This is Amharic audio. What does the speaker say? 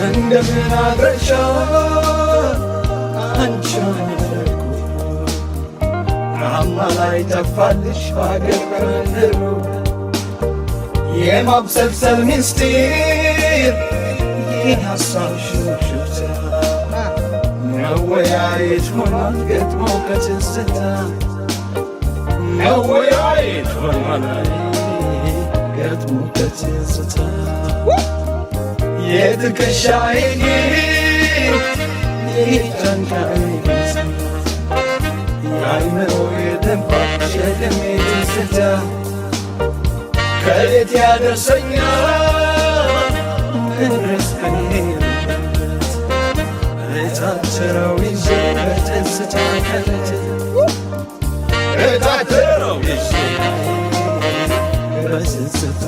እንደምን አድረሻል አንቺ ከአማ ላይ ጠፋልሽ በአገር በመንደሩ የማብሰልሰል ምስጢር የሐሳብሽ ሽፍታ መወያየት ሆኗል ገጥሞ ከትዝታ መወያየት ሆኗል ገጥሞ ከትዝታ የትከሻዬ የጫንቃዬ የአይምሮዬ ደንፋት ሸክሜ ትዝታ ከሌት ያደርሰኛል መድረስ ከሌለበት እታትረው ይዤ በትዝታ ከለት እታትረው ይዤ በትዝታ